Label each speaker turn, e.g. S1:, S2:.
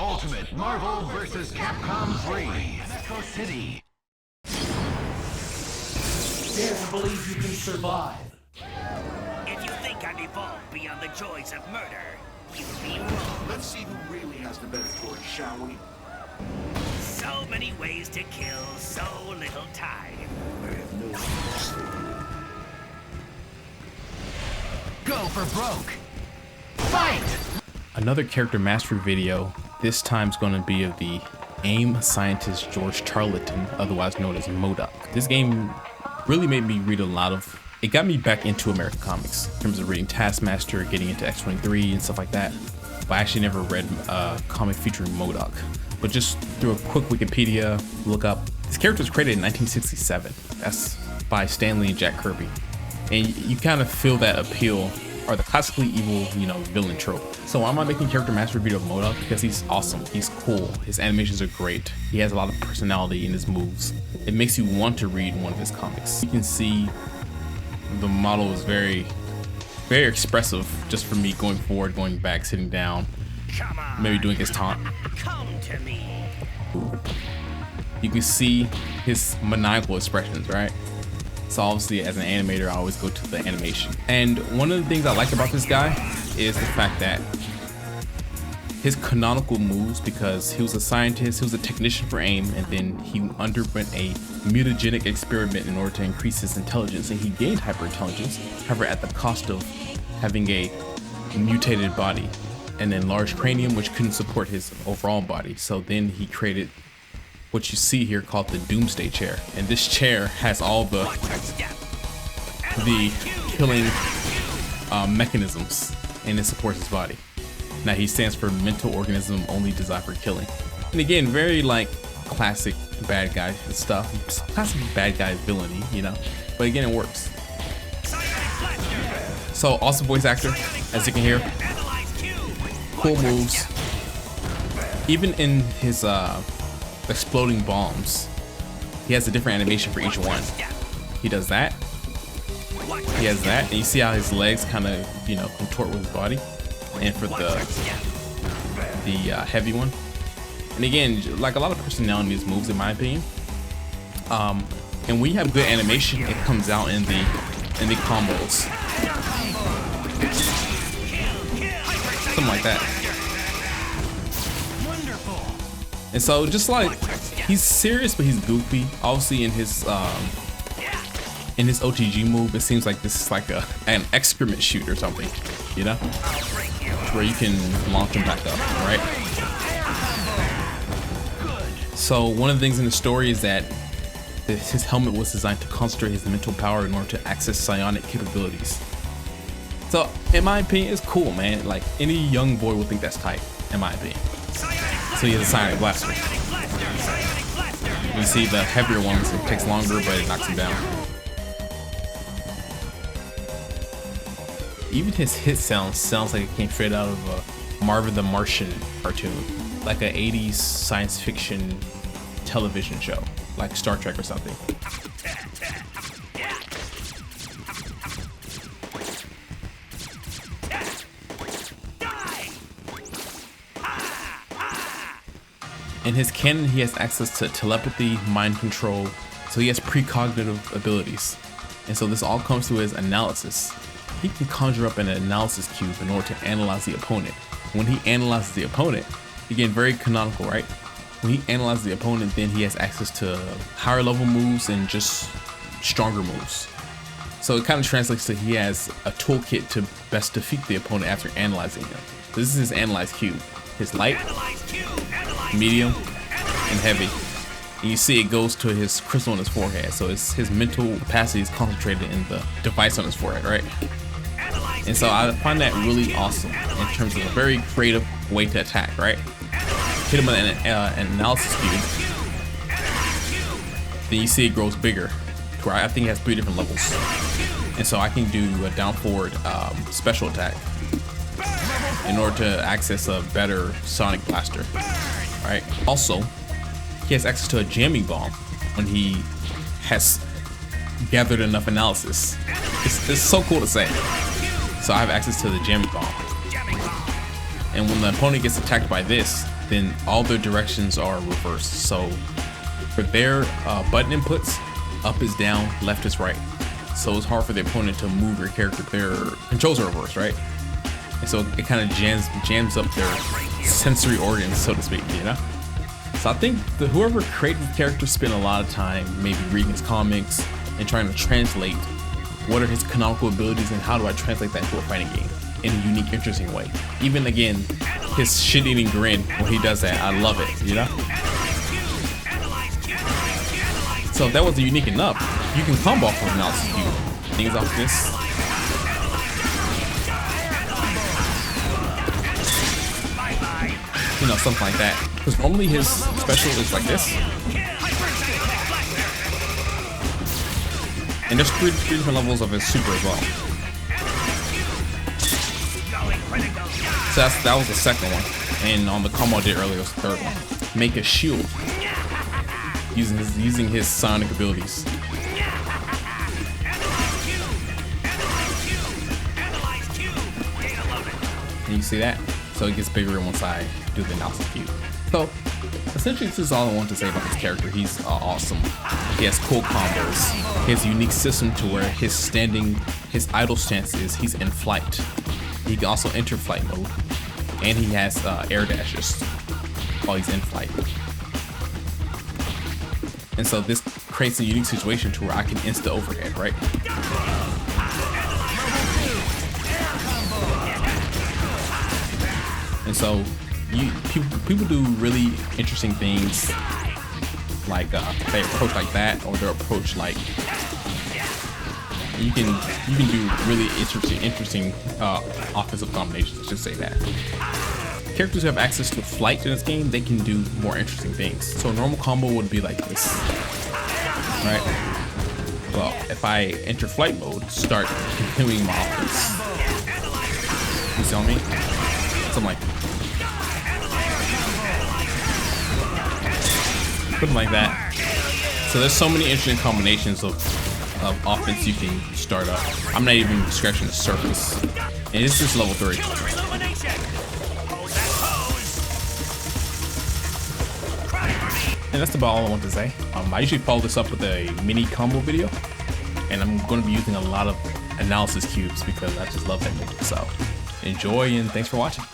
S1: Ultimate Marvel vs. Capcom 3, Metro City.
S2: Dare to believe you can survive.
S3: If you think I've evolved beyond the joys of murder, you'd be wrong.
S4: Let's see who really has the better toy, shall we?
S3: So many ways to kill so little time.
S4: I have no mercy.
S1: Go for broke. Fight!
S5: Another character mastery video, this time's going to be of the AIM scientist George Charlton, otherwise known as M.O.D.O.K. This game really made me read a lot of, it got me back into American comics in terms of reading Taskmaster, getting into X-23 and stuff like that. But I actually never read a comic featuring M.O.D.O.K. But just through a quick Wikipedia look up, this character was created in 1967. That's by Stan Lee and Jack Kirby. And you kind of feel that appeal, or the classically evil, villain trope. So why am I making character mastery video of M.O.D.O.K? Because he's awesome, he's cool, his animations are great, he has a lot of personality in his moves. It makes you want to read one of his comics. You can see the model is very, very expressive just for me going forward, going back, sitting down, maybe doing his taunt.
S3: Come to me.
S5: You can see his maniacal expressions, right? So obviously as an animator, I always go to the animation. And one of the things I like about this guy is the fact that his canonical moves, because he was a scientist, he was a technician for AIM, and then he underwent a mutagenic experiment in order to increase his intelligence, and he gained hyperintelligence, however at the cost of having a mutated body and an enlarged cranium which couldn't support his overall body. So then he created what you see here called the Doomsday Chair, and this chair has all the killing mechanisms, and it supports his body. Now he stands for Mental Organism Only, Designed for Killing. And again, very like classic bad guy stuff, classic bad guy villainy, but again, it works. So awesome voice actor, as you can hear, cool moves. Even in his exploding bombs, he has a different animation for each one. He does that, he has that, and you see how his legs kind of contort with his body. And for the heavy one, and again, like a lot of personality in these moves, in my opinion. And when you have good animation, it comes out in the combos, something like that. And so just like, he's serious but he's goofy. Obviously in his OTG move, it seems like this is like an excrement shoot or something, where you can launch him back up, right? So one of the things in the story is that his helmet was designed to concentrate his mental power in order to access psionic capabilities. So in my opinion, it's cool, man. Like any young boy would think that's tight, in my opinion. So he has a psionic blaster. You see the heavier ones, it takes longer, but it knocks him down. Even his hit sounds like it came straight out of a Marvin the Martian cartoon, like an 80s science fiction television show, like Star Trek or something. In his canon, he has access to telepathy, mind control, so he has precognitive abilities. And so this all comes through his analysis. He can conjure up an analysis cube in order to analyze the opponent. When he analyzes the opponent, again, very canonical, right? When he analyzes the opponent, then he has access to higher level moves and just stronger moves. So it kind of translates to he has a toolkit to best defeat the opponent after analyzing him. This is his analyze cube. His light, medium, and heavy. And you see it goes to his crystal on his forehead. So his mental capacity is concentrated in the device on his forehead, right? And so I find that really awesome in terms of a very creative way to attack, right? Hit him with an analysis cube. Then you see it grows bigger, to where I think it has 3 different levels. And so I can do a down forward special attack in order to access a better sonic blaster, right? Also, he has access to a jamming bomb when he has gathered enough analysis. It's so cool to say. So I have access to the jamming bomb. And when the opponent gets attacked by this, then all their directions are reversed. So for their button inputs, up is down, left is right. So it's hard for the opponent to move your character. Their controls are reversed, right? And so it kind of jams up their sensory organs, so to speak, you know? So I think whoever created the character spent a lot of time maybe reading his comics and trying to translate what are his canonical abilities and how do I translate that to a fighting game in a unique, interesting way. Even again, his shit-eating grin when he does that, I love it, you know? So if that was unique enough, you can combo off of analysis view. Things off this. You know, something like that. Because normally his special is like this. And there's three different levels of his super as well. So that was the second one. And on the combo I did earlier was the third one. Make a shield. Using his sonic abilities. And you see that? So it gets bigger once I do the analysis view. So essentially this is all I want to say about this character. He's awesome. He has cool combos. He has a unique system to where his idle stance is he's in flight. He can also enter flight mode. And he has air dashes while he's in flight. And so this creates a unique situation to where I can insta overhead, right? And so people do really interesting things, like they approach like that, or their approach like you can do really interesting offensive combinations. Let's just say that. Characters who have access to flight in this game, they can do more interesting things. So a normal combo would be like this, right? Well, if I enter flight mode, start continuing my offense. You see what I mean? Something like something like that. So there's so many interesting combinations of offense you can start up. I'm not even scratching the surface. And this is level 3. And that's about all I want to say. I usually follow this up with a mini combo video, and I'm going to be using a lot of analysis cubes because I just love that movie. So enjoy and thanks for watching.